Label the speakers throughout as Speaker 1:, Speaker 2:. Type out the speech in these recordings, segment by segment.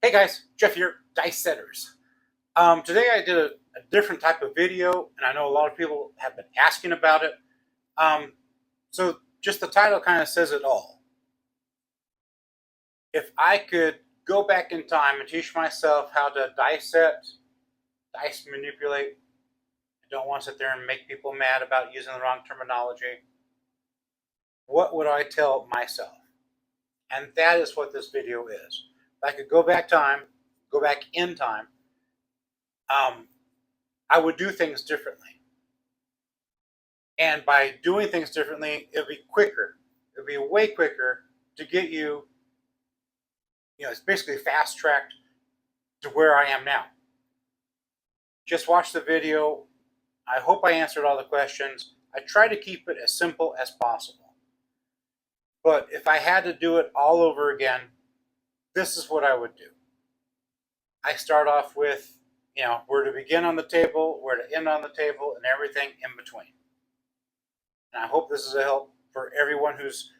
Speaker 1: Hey guys, Jeff here, Dice Setters. Today I did a different type of video, and I know a lot of people have been asking about it. So just the title kind of says it all. If I could go back in time and teach myself how to dice set, dice manipulate, I don't want to sit there and make people mad about using the wrong terminology, what would I tell myself? And that is what this video is. If I could go back in time, I would do things differently. And by doing things differently, it'll be quicker. It'll be way quicker to get you, it's basically fast tracked to where I am now. Just watch the video. I hope I answered all the questions. I try to keep it as simple as possible. But if I had to do it all over again, this is what I would do. I start off with, where to begin on the table, where to end on the table, and everything in between. And I hope this is a help for everyone who's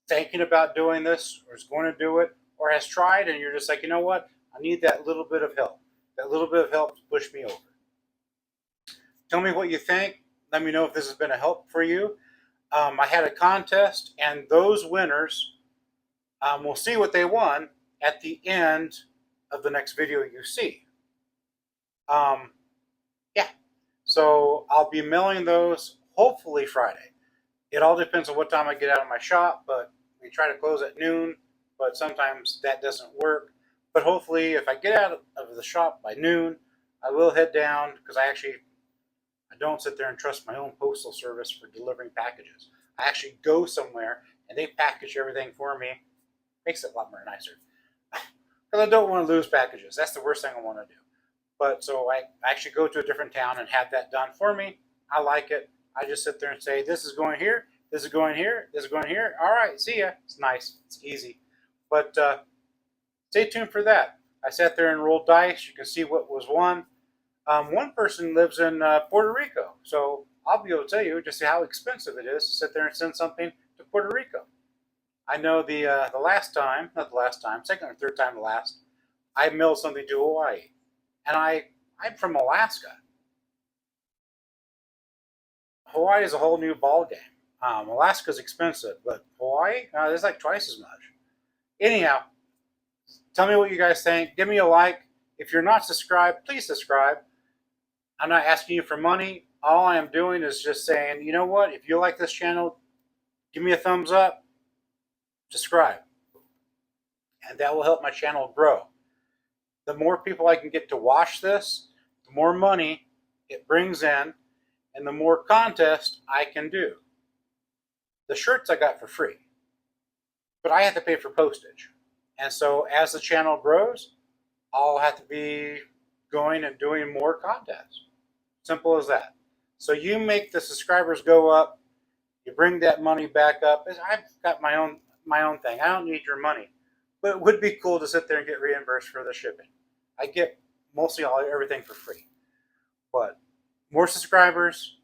Speaker 1: thinking about doing this, or is going to do it, or has tried, and you're just like, you know what? I need that little bit of help. That little bit of help to push me over. Tell me what you think. Let me know if this has been a help for you. I had a contest, and those winners, we'll see what they won at the end of the next video you see. Yeah. So I'll be mailing those hopefully Friday. It all depends on what time I get out of my shop, but we try to close at noon, but sometimes that doesn't work. But hopefully if I get out of the shop by noon, I will head down, because I don't sit there and trust my own postal service for delivering packages. I actually go somewhere and they package everything for me. Makes it a lot more nicer. Because I don't want to lose packages. That's the worst thing I want to do. But so I actually go to a different town and have that done for me. I like it. I just sit there and say, this is going here, this is going here, this is going here. All right, see ya. It's nice. It's easy. But stay tuned for that. I sat there and rolled dice. You can see what was won. One person lives in Puerto Rico, so I'll be able to tell you just how expensive it is to sit there and send something to Puerto Rico. I know the last time, not the last time, second or third time the last, I mailed something to Hawaii. And I'm from Alaska. Hawaii is a whole new ball game. Alaska's expensive, but Hawaii, there's like twice as much. Anyhow, tell me what you guys think. Give me a like. If you're not subscribed, please subscribe. I'm not asking you for money. All I am doing is just saying, you know what? If you like this channel, give me a thumbs up. Subscribe. And that will help my channel grow. The more people I can get to watch this, the more money it brings in, and the more contests I can do. The shirts I got for free, but I have to pay for postage. And so as the channel grows, I'll have to be going and doing more contests. Simple as that. So you make the subscribers go up, you bring that money back up. I've got my own thing. I don't need your money. But it would be cool to sit there and get reimbursed for the shipping. I get mostly everything for free. But more subscribers,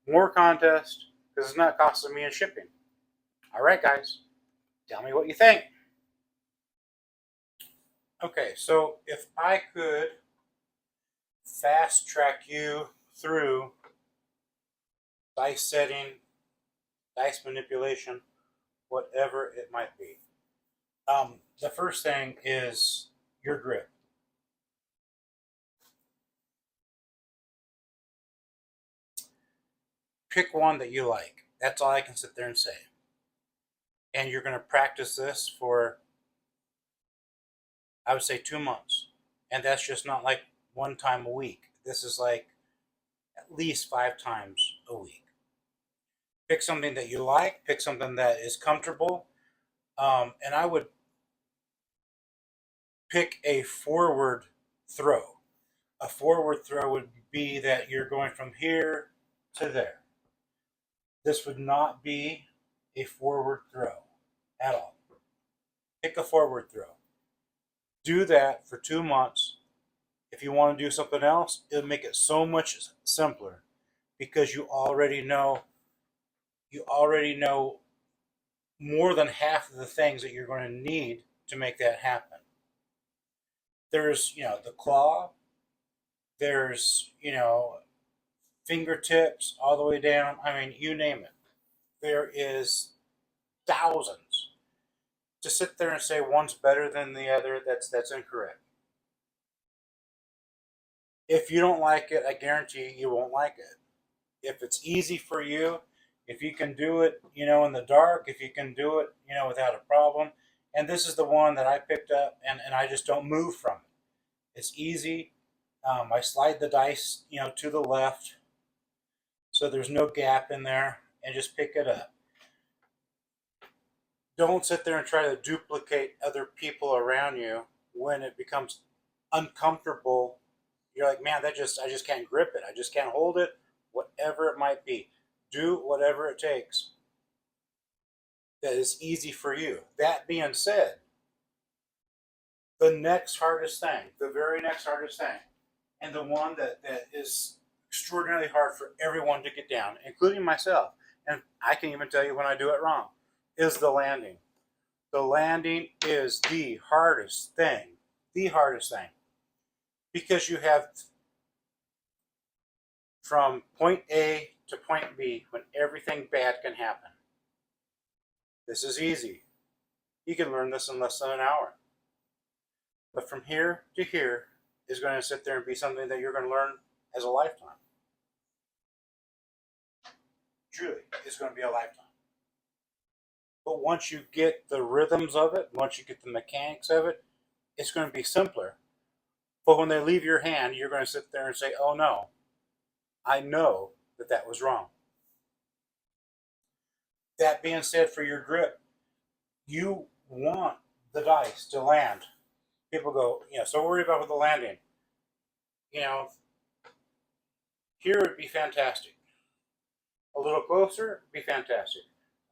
Speaker 1: more contests, because it's not costing me in shipping. All right, guys. Tell me what you think. Okay, so if I could fast track you through dice setting, dice manipulation, whatever it might be. The first thing is your grip. Pick one that you like. That's all I can sit there and say. And you're going to practice this for, I would say, 2 months. And that's just not like one time a week. This is like at least 5 times a week. Pick something that you like. Pick something that is comfortable. And I would pick a forward throw. A forward throw would be that you're going from here to there. This would not be a forward throw at all. Pick a forward throw. Do that for 2 months. If you want to do something else, it'll make it so much simpler, because you already know more than half of the things that you're going to need to make that happen. There's, the claw, there's, fingertips all the way down. I mean, you name it. There is thousands. To sit there and say one's better than the other, that's incorrect. If you don't like it, I guarantee you won't like it. If it's easy for you, if you can do it, in the dark, if you can do it, without a problem. And this is the one that I picked up, and I just don't move from it. It's easy. I slide the dice, to the left, so there's no gap in there, and just pick it up. Don't sit there and try to duplicate other people around you when it becomes uncomfortable. You're like, man, I just can't grip it. I just can't hold it. Whatever it might be, do whatever it takes that is easy for you. That being said, the next hardest thing, the very next hardest thing, and the one that is extraordinarily hard for everyone to get down, including myself, and I can even tell you when I do it wrong, is the landing. The landing is the hardest thing. The hardest thing. Because you have from point A to point B when everything bad can happen. This is easy. You can learn this in less than an hour. But from here to here is going to sit there and be something that you're going to learn as a lifetime. Truly, it's going to be a lifetime. But once you get the rhythms of it, once you get the mechanics of it, it's going to be simpler. But when they leave your hand, you're going to sit there and say, oh no, I know that was wrong. That being said, for your grip, you want the dice to land. People go, so worried about with the landing. Here would be fantastic. A little closer would be fantastic.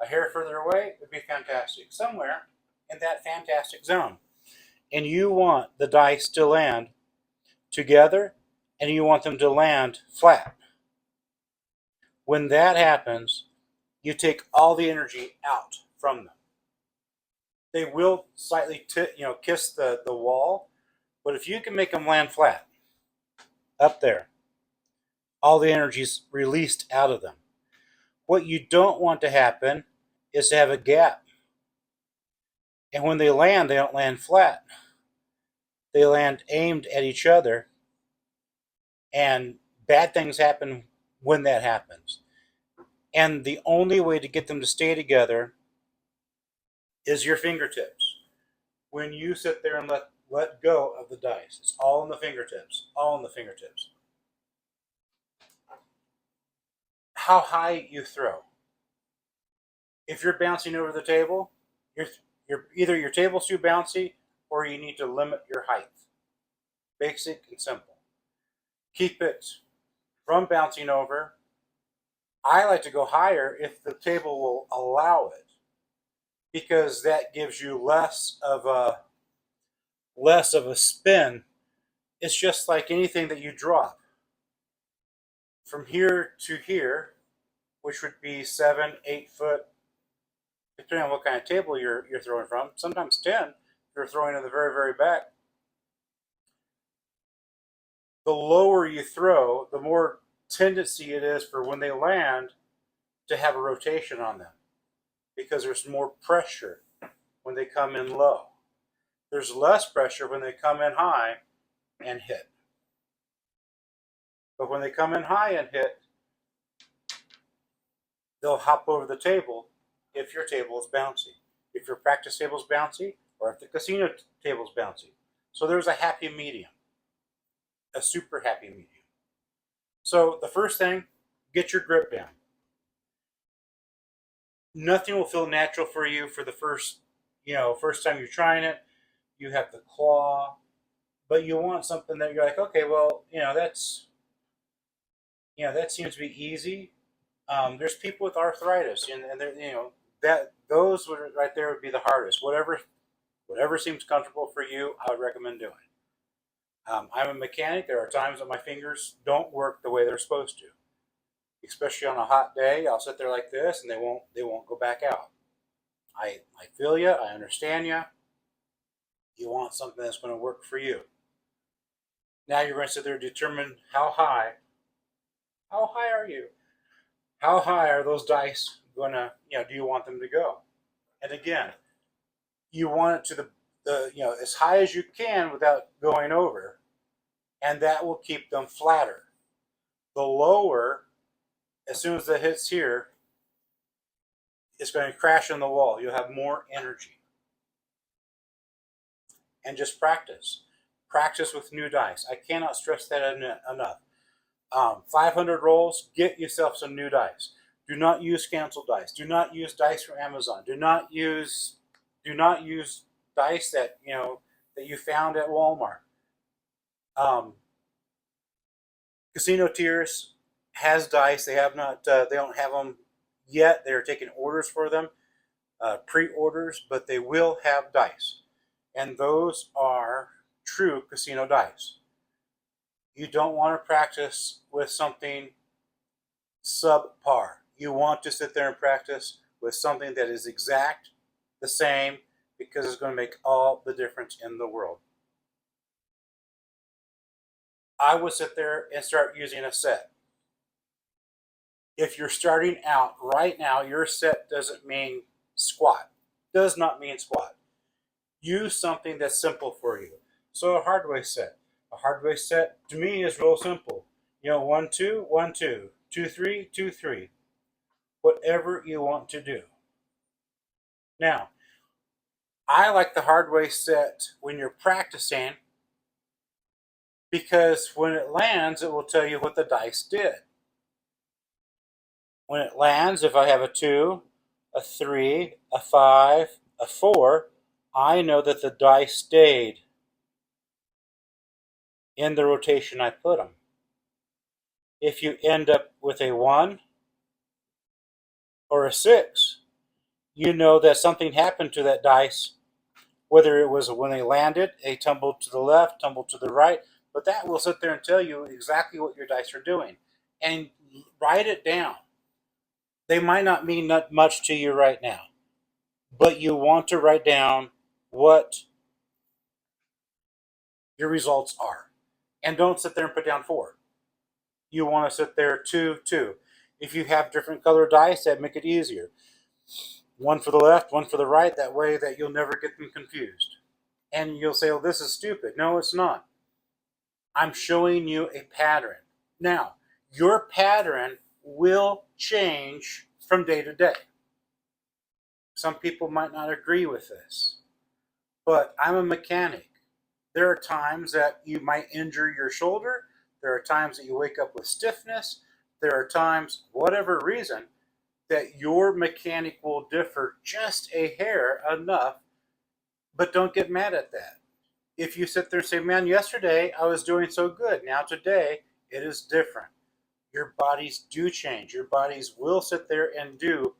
Speaker 1: A hair further away would be fantastic. Somewhere in that fantastic zone. And you want the dice to land together, and you want them to land flat. When that happens, you take all the energy out from them. They will slightly kiss the wall, but if you can make them land flat up there, all the energy is released out of them. What you don't want to happen is to have a gap. And when they don't land flat. They land aimed at each other, and bad things happen when that happens. And the only way to get them to stay together is your fingertips. When you sit there and let go of the dice, it's all in the fingertips, all in the fingertips. How high you throw. If you're bouncing over the table, you're either your table's too bouncy or you need to limit your height. Basic and simple. Keep it from bouncing over. I like to go higher if the table will allow it, because that gives you less of a spin. It's just like anything that you drop. From here to here, which would be 7, 8 foot, depending on what kind of table you're throwing from. Sometimes 10 if you're throwing in the very, very back. The lower you throw, the more tendency it is for when they land to have a rotation on them, because there's more pressure when they come in low. There's less pressure when they come in high and hit. But when they come in high and hit, they'll hop over the table if your table is bouncy. If your practice table is bouncy, or if the casino table is bouncy. So there's a happy medium. A super happy medium. So the first thing, get your grip down. Nothing will feel natural for you for the first time you're trying it. You have the claw, but you want something that you're like, okay, well, that seems to be easy. There's people with arthritis, and those right there would be the hardest. Whatever seems comfortable for you, I would recommend doing. I'm a mechanic. There are times that my fingers don't work the way they're supposed to, especially on a hot day. I'll sit there like this, and they won't go back out. I feel you. I understand you. You want something that's going to work for you. Now you're going to sit there and determine how high are you? How high are those dice going to, do you want them to go? And again, you want it to the as high as you can without going over, and that will keep them flatter. The lower, as soon as it hits here, it's going to crash on the wall. You'll have more energy. And just practice. Practice with new dice. I cannot stress that enough. 500 rolls, get yourself some new dice. Do not use canceled dice. Do not use dice from Amazon. Do not use dice that that you found at Walmart. Casino Tiers has dice. They have not. They don't have them yet. They're taking orders for them, pre-orders, but they will have dice, and those are true casino dice. You don't want to practice with something subpar. You want to sit there and practice with something that is exact, the same, because it's going to make all the difference in the world. I would sit there and start using a set. If you're starting out right now, your set doesn't mean squat. Does not mean squat. Use something that's simple for you. So a hardware set. A hardware set to me is real simple. 1 2 1 2 2 3 2 3. Whatever you want to do. Now, I like the hardware set when you're practicing, because when it lands, it will tell you what the dice did. When it lands, if I have a 2, a 3, a 5, a 4, I know that the dice stayed in the rotation I put them. If you end up with a 1 or a 6, you know that something happened to that dice, whether it was when they landed, they tumbled to the left, tumbled to the right, but that will sit there and tell you exactly what your dice are doing. And write it down. They might not mean not much to you right now, but you want to write down what your results are. And don't sit there and put down 4. You want to sit there 2, 2. If you have different color dice, that make it easier. 1 for the left, 1 for the right, that way that you'll never get them confused. And you'll say, oh, this is stupid. No, it's not. I'm showing you a pattern. Now, your pattern will change from day to day. Some people might not agree with this, but I'm a mechanic. There are times that you might injure your shoulder. There are times that you wake up with stiffness. There are times, whatever reason, that your mechanic will differ just a hair enough, but don't get mad at that. If you sit there and say, man, yesterday I was doing so good. Now today it is different. Your bodies do change. Your bodies will sit there and do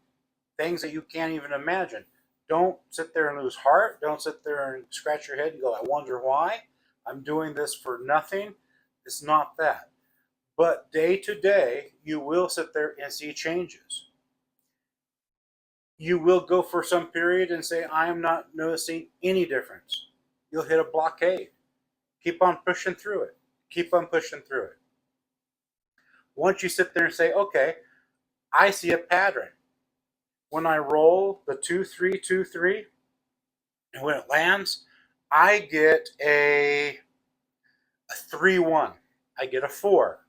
Speaker 1: things that you can't even imagine. Don't sit there and lose heart. Don't sit there and scratch your head and go, I wonder why. I'm doing this for nothing. It's not that. But day to day, you will sit there and see changes. You will go for some period and say, I am not noticing any difference. You'll hit a blockade. Keep on pushing through it. Keep on pushing through it. Once you sit there and say, okay, I see a pattern. When I roll the 2 3 2 3, and when it lands, I get a 3 1. I get a 4.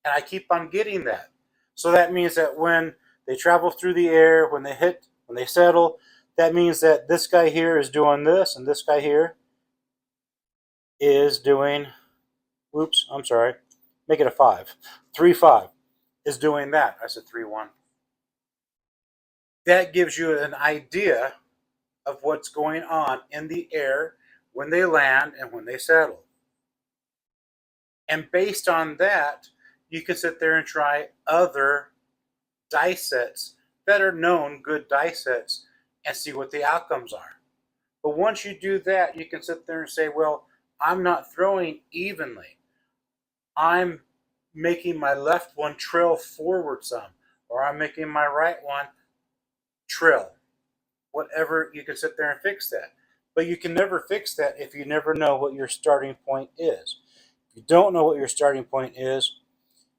Speaker 1: And I keep on getting that. So that means that when they travel through the air, when they settle, that means that this guy here is doing this, and this guy here is doing, whoops, I'm sorry, make it a 5. 3 5 is doing that. I said 3 1. That gives you an idea of what's going on in the air when they land and when they settle. And based on that, you can sit there and try other dice sets that are known good dice sets and see what the outcomes are. But once you do that, you can sit there and say, well, I'm not throwing evenly. I'm making my left one trail forward some, or I'm making my right one trail. Whatever, you can sit there and fix that. But you can never fix that if you never know what your starting point is. If you don't know what your starting point is,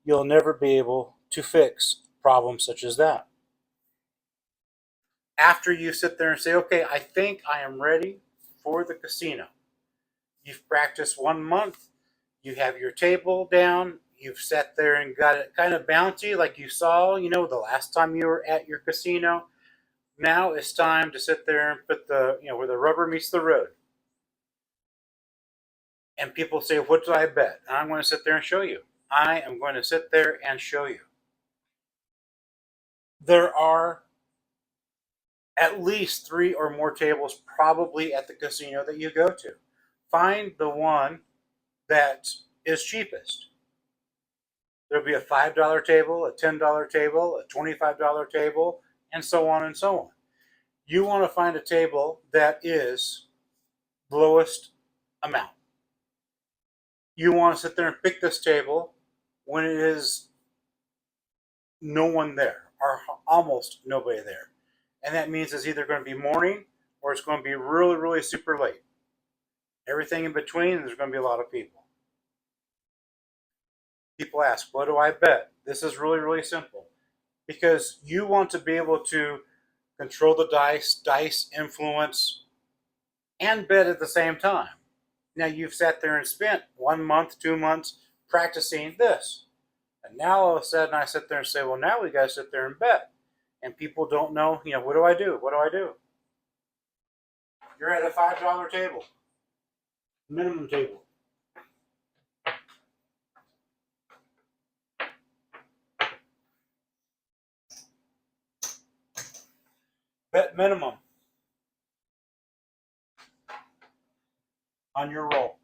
Speaker 1: you'll never be able to fix problems such as that. After you sit there and say, okay, I think I am ready for the casino. You've practiced 1 month, you have your table down, you've sat there and got it kind of bouncy like you saw, the last time you were at your casino. Now it's time to sit there and put where the rubber meets the road. And people say, what do I bet? And I'm going to sit there and show you. I am going to sit there and show you. There are at least 3 or more tables probably at the casino that you go to. Find the one that is cheapest. There'll be a $5 table, a $10 table, a $25 table, and so on and so on. You want to find a table that is the lowest amount. You want to sit there and pick this table when it is no one there, or almost nobody there. And that means it's either going to be morning or it's going to be really, really super late. Everything in between, there's going to be a lot of people. People ask, what do I bet? This is really, really simple. Because you want to be able to control the dice influence, and bet at the same time. Now you've sat there and spent 1 month, 2 months practicing this. And now all of a sudden I sit there and say, well, now we got to sit there and bet. And people don't know, what do I do? What do I do? You're at a $5 table, minimum table. Bet minimum on your roll.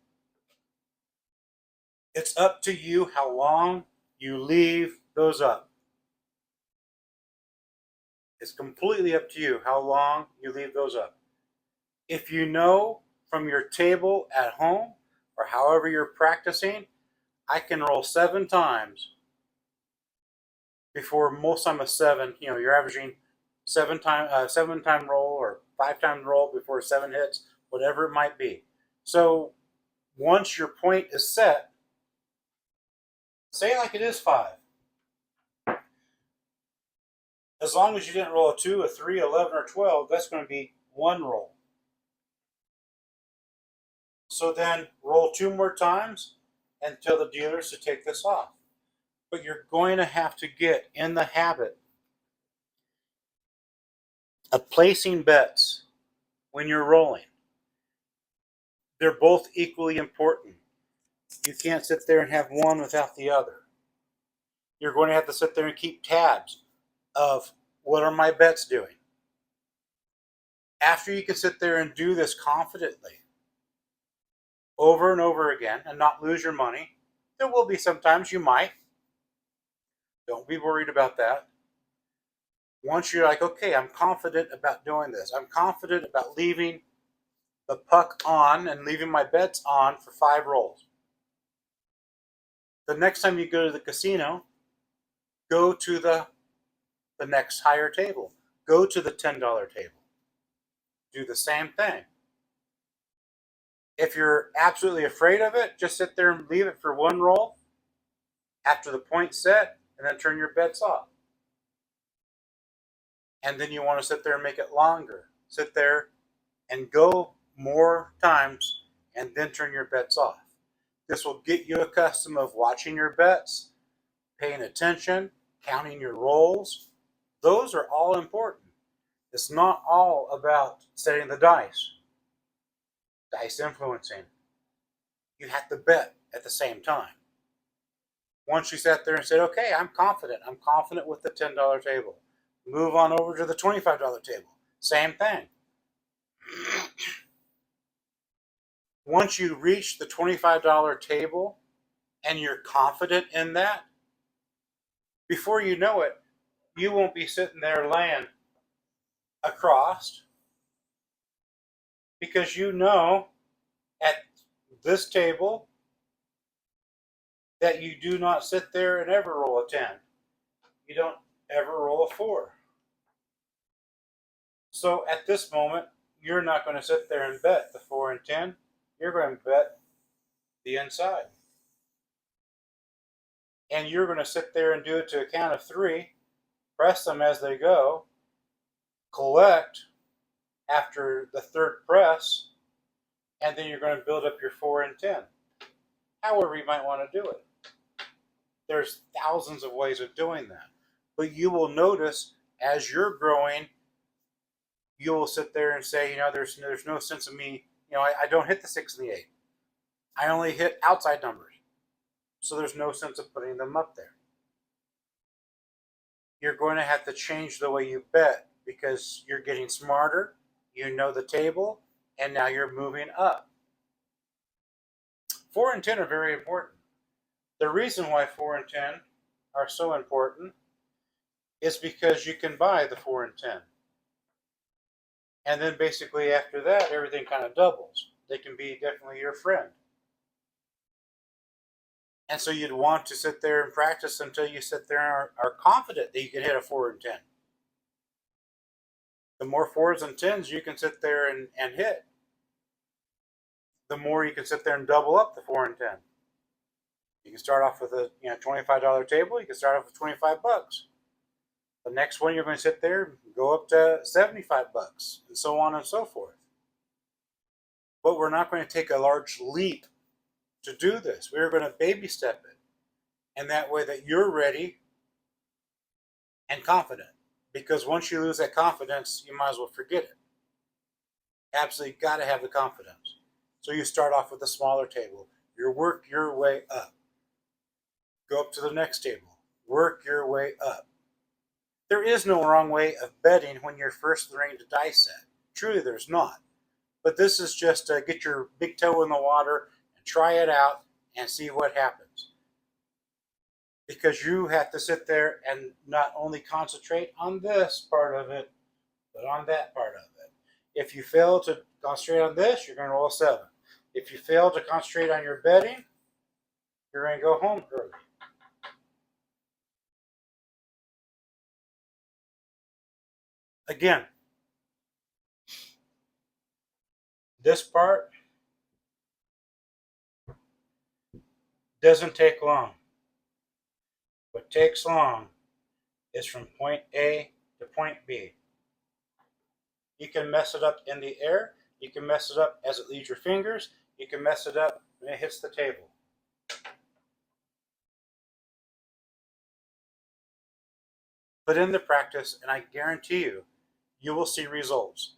Speaker 1: It's up to you how long you leave those up. It's completely up to you how long you leave those up. If you know from your table at home or however you're practicing, I can roll 7 times before most time a 7. You're averaging 7-time roll or 5-time roll before 7 hits, whatever it might be. So once your point is set, say like it is 5. As long as you didn't roll a 2, a 3, 11, or 12, that's going to be 1 roll. So then roll 2 more times and tell the dealers to take this off. But you're going to have to get in the habit of placing bets when you're rolling. They're both equally important. You can't sit there and have one without the other. You're going to have to sit there and keep tabs of what are my bets doing. After you can sit there and do this confidently over and over again and not lose your money, there will be sometimes you might. Don't be worried about that. Once you're like, okay, I'm confident about doing this. I'm confident about leaving the puck on and leaving my bets on for 5 rolls. The next time you go to the casino, go to the next higher table. Go to the $10 table. Do the same thing. If you're absolutely afraid of it, just sit there and leave it for 1 roll after the point's set, and then turn your bets off. And then you want to sit there and make it longer. Sit there and go more times and then turn your bets off. This will get you accustomed of watching your bets, paying attention, counting your rolls. Those are all important. It's not all about setting the dice influencing. You have to bet at the same time. Once you sat there and said, okay, I'm confident with the $10 table. Move on over to the $25 table. Same thing. Once you reach the $25 table and you're confident in that, before you know it, you won't be sitting there laying across, because you know at this table that you do not sit there and ever roll a 10. You don't ever roll a 4. So at this moment, you're not going to sit there and bet the 4 and 10. You're going to bet the inside. and you're going to sit there and do it to a count of 3, press them as they go, collect after the 3rd press, and then you're going to build up your 4 and 10. However you might want to do it. There's thousands of ways of doing that. But you will notice as you're growing, you will sit there and say, there's no sense of me, I don't hit the 6 and the 8. I only hit outside numbers. So there's no sense of putting them up there. You're going to have to change the way you bet because you're getting smarter, you know the table, and now you're moving up. 4 and 10 are very important. The reason why 4 and 10 are so important is because you can buy the 4 and 10. And then basically after that, everything kind of doubles. They can be definitely your friend. And so you'd want to sit there and practice until you sit there and are confident that you can hit a 4 and 10. The more 4s and 10s you can sit there and hit, the more you can sit there and double up the 4 and 10. You can start off with a $25 table. You can start off with $25. The next one you're going to sit there and go up to $75, and so on and so forth. But we're not going to take a large leap to do this. We're going to baby step it, and that way that you're ready and confident. Because once you lose that confidence, you might as well forget it. Absolutely got to have the confidence. So you start off with a smaller table. You work your way up. Go up to the next table. Work your way up. There is no wrong way of betting when you're first learning to dice set. Truly, there's not. But this is just to get your big toe in the water and try it out and see what happens. Because you have to sit there and not only concentrate on this part of it, but on that part of it. If you fail to concentrate on this, you're going to roll a 7. If you fail to concentrate on your betting, you're going to go home early. Again, this part doesn't take long. What takes long is from point A to point B. You can mess it up in the air. You can mess it up as it leaves your fingers. You can mess it up when it hits the table. Put in the practice, and I guarantee you, you will see results.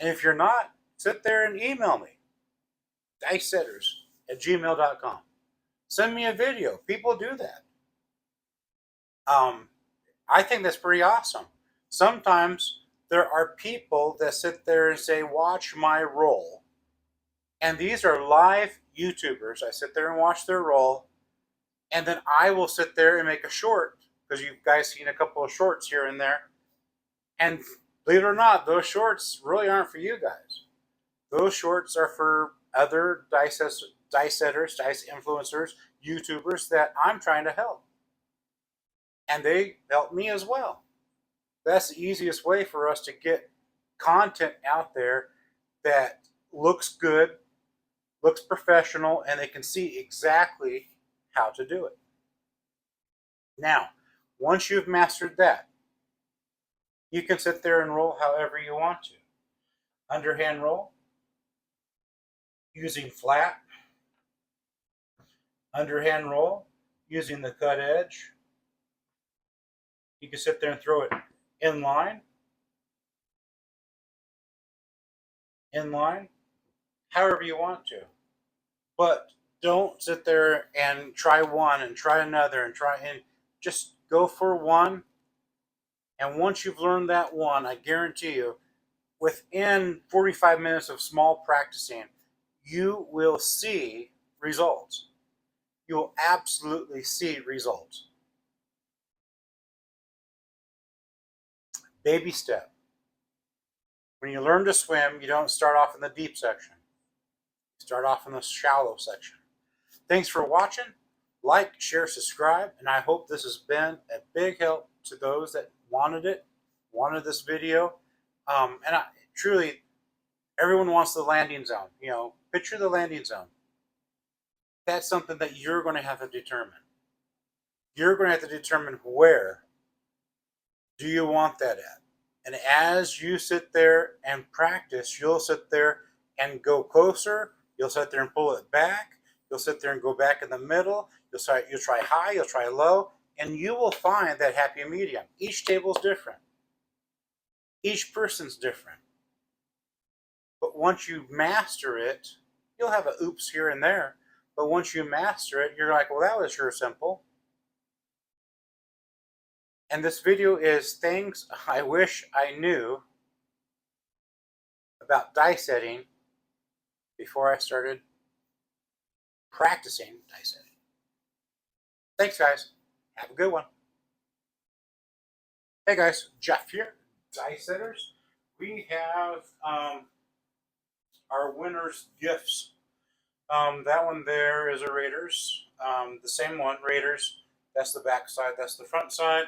Speaker 1: And if you're not, sit there and email me, dicesetters@gmail.com. Send me a video. People do that. I think that's pretty awesome. Sometimes there are people that sit there and say, watch my roll. And these are live YouTubers. I sit there and watch their roll. And then I will sit there and make a short, because you guys seen a couple of shorts here and there. And believe it or not, those shorts really aren't for you guys. Those shorts are for other dice setters, dice influencers, YouTubers that I'm trying to help. And they help me as well. That's the easiest way for us to get content out there that looks good, looks professional, and they can see exactly how to do it. Now, once you've mastered that, you can sit there and roll however you want to. Underhand roll, using flat. Underhand roll, using the cut edge. You can sit there and throw it in line, however you want to. But don't sit there and try one and try another and just go for one. And once you've learned that one, I guarantee you, within 45 minutes of small practicing, you will see results. You will absolutely see results. Baby step. When you learn to swim, you don't start off in the deep section. You start off in the shallow section. Thanks for watching. Like, share, subscribe, and I hope this has been a big help to those that wanted this video. And truly, everyone wants the landing zone. Picture the landing zone. That's something that you're going to have to determine. You're going to have to determine where do you want that at. And as you sit there and practice, you'll sit there and go closer. You'll sit there and pull it back. You'll sit there and go back in the middle. You'll try high, you'll try low, and you will find that happy medium. Each table's different. Each person's different. But once you master it, you'll have a oops here and there. But once you master it, you're like, well, that was sure simple. And this video is things I wish I knew about die setting before I started practicing die setting. Thanks, guys. Have a good one. Hey, guys. Jeff here, Die Setters. We have our winner's gifts. That one there is a Raiders. The same one, Raiders. That's the back side. That's the front side.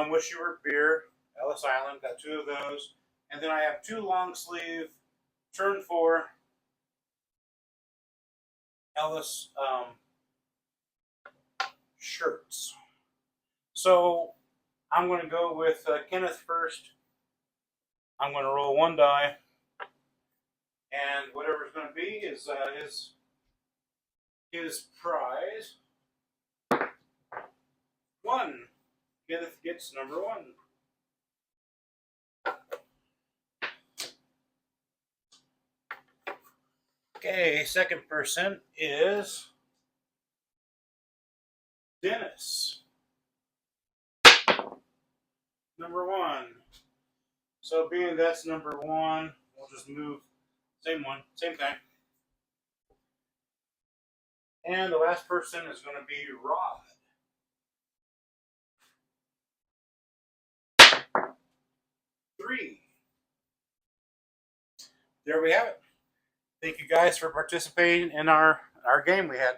Speaker 1: Wish You Were Beer, Ellis Island. Got 2 of those. And then I have 2 long sleeve Turn 4 Ellis shirts. So I'm going to go with Kenneth first. I'm going to roll 1 die, and whatever it's going to be is his prize. 1. Kenneth gets number 1. Okay, second person is Dennis. Number 1. So being that's number 1, we'll just move. Same one, same thing. And the last person is going to be Rod. 3. There we have it. Thank you guys for participating in our game we had.